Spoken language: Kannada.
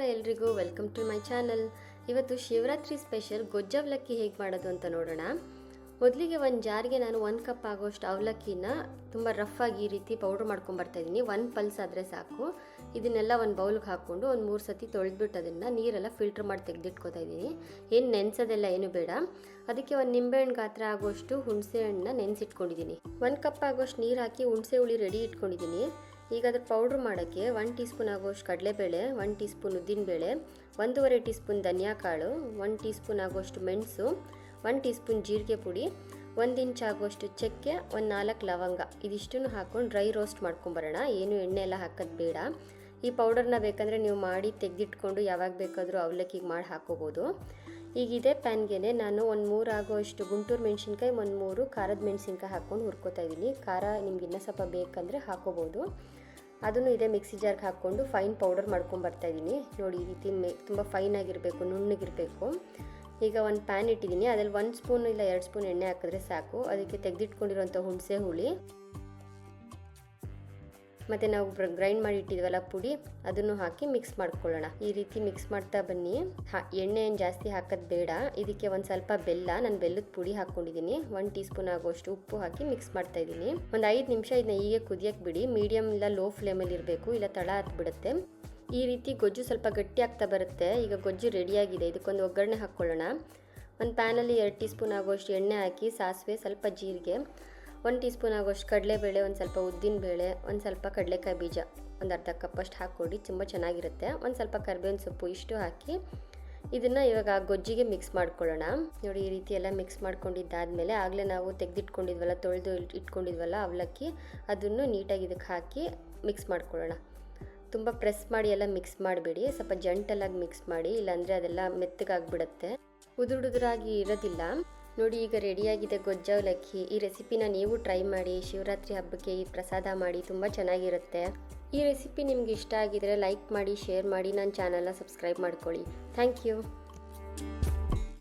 ಹಾಯ್ ಎಲ್ರಿಗೂ ವೆಲ್ಕಮ್ ಟು ಮೈ ಚಾನಲ್. ಇವತ್ತು ಶಿವರಾತ್ರಿ ಸ್ಪೆಷಲ್ ಗೊಜ್ಜು ಅವಲಕ್ಕಿ ಹೇಗೆ ಮಾಡೋದು ಅಂತ ನೋಡೋಣ. ಮೊದಲಿಗೆ ಒಂದು ಜಾರಿಗೆ ನಾನು 1 ಕಪ್ ಆಗೋಷ್ಟು ಅವಲಕ್ಕಿನ ತುಂಬ ರಫಾಗಿ ಈ ರೀತಿ ಪೌಡ್ರ್ ಮಾಡ್ಕೊಂಬರ್ತಾ ಇದ್ದೀನಿ. 1 ಪಲ್ಸ್ ಆದರೆ ಸಾಕು. ಇದನ್ನೆಲ್ಲ ಒಂದು ಬೌಲ್ಗೆ ಹಾಕ್ಕೊಂಡು ಒಂದು 3 ಸತಿ ತೊಳೆದ್ಬಿಟ್ಟು ಅದನ್ನು ನೀರೆಲ್ಲ ಫಿಲ್ಟ್ರ್ ಮಾಡಿ ತೆಗೆದಿಟ್ಕೋತಾ ಇದ್ದೀನಿ. ಏನು ನೆನೆಸೋದೆಲ್ಲ ಏನು ಬೇಡ. ಅದಕ್ಕೆ ಒಂದು ನಿಂಬೆಹಣ್ಣು ಗಾತ್ರ ಆಗೋಷ್ಟು ಹುಣಸೆ ಹಣ್ಣನ್ನ ನೆನೆಸಿಟ್ಕೊಂಡಿದ್ದೀನಿ. 1 ಕಪ್ ಆಗೋಷ್ಟು ನೀರು ಹಾಕಿ ಹುಣಸೆ ಹುಳಿ ರೆಡಿ ಇಟ್ಕೊಂಡಿದ್ದೀನಿ. ಈಗ ಅದ್ರ ಪೌಡ್ರ್ ಮಾಡೋಕ್ಕೆ 1 ಟೀ ಸ್ಪೂನ್ ಆಗೋಷ್ಟು ಕಡಲೆಬೇಳೆ, 1 ಟೀ ಸ್ಪೂನ್ ಉದ್ದಿನಬೇಳೆ, 1.5 ಟೀ ಸ್ಪೂನ್ ಧನಿಯಾ ಕಾಳು, 1 ಟೀ ಸ್ಪೂನ್ ಆಗೋಷ್ಟು ಮೆಣಸು, 1 ಟೀ ಸ್ಪೂನ್ ಜೀರಿಗೆ ಪುಡಿ, 1 ಇಂಚ್ ಆಗೋಷ್ಟು ಚಕ್ಕೆ, 4 ಲವಂಗ ಇದಿಷ್ಟನ್ನು ಹಾಕ್ಕೊಂಡು ಡ್ರೈ ರೋಸ್ಟ್ ಮಾಡ್ಕೊಂಬರೋಣ. ಏನು ಎಣ್ಣೆ ಎಲ್ಲ ಹಾಕೋದು ಬೇಡ. ಈ ಪೌಡರ್ನ ಬೇಕಂದರೆ ನೀವು ಮಾಡಿ ತೆಗೆದಿಟ್ಕೊಂಡು ಯಾವಾಗ ಬೇಕಾದರೂ ಅವಲಕ್ಕಿಗೆ ಮಾಡಿ ಹಾಕೋಬೋದು. ಈಗ ಇದೇ ಪ್ಯಾನ್ಗೆ ನಾನು ಒಂದು 3 ಆಗೋಷ್ಟು ಗುಂಟೂರು ಮೆಣಸಿನ್ಕಾಯಿ, 3 ಖಾರದ ಮೆಣಸಿನ್ಕಾಯಿ ಹಾಕ್ಕೊಂಡು ಹುರ್ಕೋತಾ ಇದ್ದೀನಿ. ಖಾರ ನಿಮ್ಗೆ ಇನ್ನೂ ಸ್ವಲ್ಪ ಬೇಕಂದರೆ ಹಾಕೋಬೋದು. ಅದನ್ನು ಇದೇ ಮಿಕ್ಸಿ ಜಾರ್ಗೆ ಹಾಕ್ಕೊಂಡು ಫೈನ್ ಪೌಡರ್ ಮಾಡ್ಕೊಂಬರ್ತಾ ಇದ್ದೀನಿ. ನೋಡಿ, ಈ ರೀತಿ ತುಂಬ ಫೈನ್ ಆಗಿರಬೇಕು, ನುಣ್ಣಗಿರಬೇಕು. ಈಗ ಒಂದು ಪ್ಯಾನ್ ಇಟ್ಟಿದ್ದೀನಿ. ಅದ್ರಲ್ಲಿ 1 ಸ್ಪೂನ್ ಇಲ್ಲ 2 ಸ್ಪೂನ್ ಎಣ್ಣೆ ಹಾಕಿದ್ರೆ ಸಾಕು. ಅದಕ್ಕೆ ತೆಗೆದಿಟ್ಕೊಂಡಿರೋಂಥ ಹುಣಸೆ ಹುಳಿ ಮತ್ತು ನಾವು ಗ್ರೈಂಡ್ ಮಾಡಿ ಇಟ್ಟಿದ್ವಲ್ಲ ಪುಡಿ, ಅದನ್ನು ಹಾಕಿ ಮಿಕ್ಸ್ ಮಾಡ್ಕೊಳ್ಳೋಣ. ಈ ರೀತಿ ಮಿಕ್ಸ್ ಮಾಡ್ತಾ ಬನ್ನಿ. ಎಣ್ಣೆ ಏನು ಜಾಸ್ತಿ ಹಾಕೋದು ಬೇಡ. ಇದಕ್ಕೆ ಒಂದು ಸ್ವಲ್ಪ ಬೆಲ್ಲ, ನಾನು ಬೆಲ್ಲದ ಪುಡಿ ಹಾಕ್ಕೊಂಡಿದ್ದೀನಿ. 1 ಟೀ ಸ್ಪೂನ್ ಆಗೋಷ್ಟು ಉಪ್ಪು ಹಾಕಿ ಮಿಕ್ಸ್ ಮಾಡ್ತಾ ಇದ್ದೀನಿ. ಒಂದು 5 ನಿಮಿಷ ಇದನ್ನ ಹೀಗೆ ಕುದಿಯಕ್ಕೆ ಬಿಡಿ. ಮೀಡಿಯಮ್ ಇಲ್ಲ ಲೋ ಫ್ಲೇಮಲ್ಲಿ ಇರಬೇಕು, ಇಲ್ಲ ತಳ ಹತ್ಬಿಡುತ್ತೆ. ಈ ರೀತಿ ಗೊಜ್ಜು ಸ್ವಲ್ಪ ಗಟ್ಟಿ ಆಗ್ತಾ ಬರುತ್ತೆ. ಈಗ ಗೊಜ್ಜು ರೆಡಿಯಾಗಿದೆ. ಇದಕ್ಕೊಂದು ಒಗ್ಗರಣೆ ಹಾಕ್ಕೊಳ್ಳೋಣ. ಒಂದು ಪ್ಯಾನಲ್ಲಿ 2 ಟೀ ಸ್ಪೂನ್ ಆಗೋಷ್ಟು ಎಣ್ಣೆ ಹಾಕಿ ಸಾಸಿವೆ, ಸ್ವಲ್ಪ ಜೀರಿಗೆ, 1 ಟೀ ಸ್ಪೂನ್ ಆಗೋಷ್ಟು ಕಡಲೆಬೇಳೆ, ಒಂದು ಸ್ವಲ್ಪ ಉದ್ದಿನಬೇಳೆ, ಒಂದು ಸ್ವಲ್ಪ ಕಡಲೆಕಾಯಿ ಬೀಜ, ಒಂದು ಅರ್ಧ ಕಪ್ಪಷ್ಟು ಹಾಕ್ಕೊಡಿ, ತುಂಬ ಚೆನ್ನಾಗಿರುತ್ತೆ. ಒಂದು ಸ್ವಲ್ಪ ಕರಿಬೇವಿನ ಸೊಪ್ಪು, ಇಷ್ಟು ಹಾಕಿ ಇದನ್ನು ಇವಾಗ ಗೊಜ್ಜಿಗೆ ಮಿಕ್ಸ್ ಮಾಡ್ಕೊಳ್ಳೋಣ. ನೋಡಿ, ಈ ರೀತಿ ಎಲ್ಲ ಮಿಕ್ಸ್ ಮಾಡ್ಕೊಂಡಿದ್ದಾದಮೇಲೆ ಆಗಲೇ ನಾವು ತೆಗೆದಿಟ್ಕೊಂಡಿದ್ವಲ್ಲ, ತೊಳೆದು ಇಟ್ಕೊಂಡಿದ್ವಲ್ಲ ಅವಲಕ್ಕಿ, ಅದನ್ನು ನೀಟಾಗಿ ಇದಕ್ಕೆ ಹಾಕಿ ಮಿಕ್ಸ್ ಮಾಡ್ಕೊಳ್ಳೋಣ. ತುಂಬ ಪ್ರೆಸ್ ಮಾಡಿ ಎಲ್ಲ ಮಿಕ್ಸ್ ಮಾಡಬೇಡಿ, ಸ್ವಲ್ಪ ಜಂಟಲಾಗಿ ಮಿಕ್ಸ್ ಮಾಡಿ, ಇಲ್ಲಾಂದರೆ ಅದೆಲ್ಲ ಮೆತ್ತಗಾಗಿಬಿಡುತ್ತೆ, ಉದುರಾಗಿ ಇರೋದಿಲ್ಲ. ನೋಡಿ, ಈಗ ರೆಡಿಯಾಗಿದೆ ಗೊಜ್ಜು ಅವಲಕ್ಕಿ. ಈ ರೆಸಿಪಿನ ನೀವು ಟ್ರೈ ಮಾಡಿ. ಶಿವರಾತ್ರಿ ಹಬ್ಬಕ್ಕೆ ಈ ಪ್ರಸಾದ ಮಾಡಿ, ತುಂಬ ಚೆನ್ನಾಗಿರುತ್ತೆ. ಈ ರೆಸಿಪಿ ನಿಮ್ಗೆ ಇಷ್ಟ ಆಗಿದರೆ ಲೈಕ್ ಮಾಡಿ, ಶೇರ್ ಮಾಡಿ, ನನ್ನ ಚಾನಲ್ನ ಸಬ್ಸ್ಕ್ರೈಬ್ ಮಾಡ್ಕೊಳ್ಳಿ. Thank you.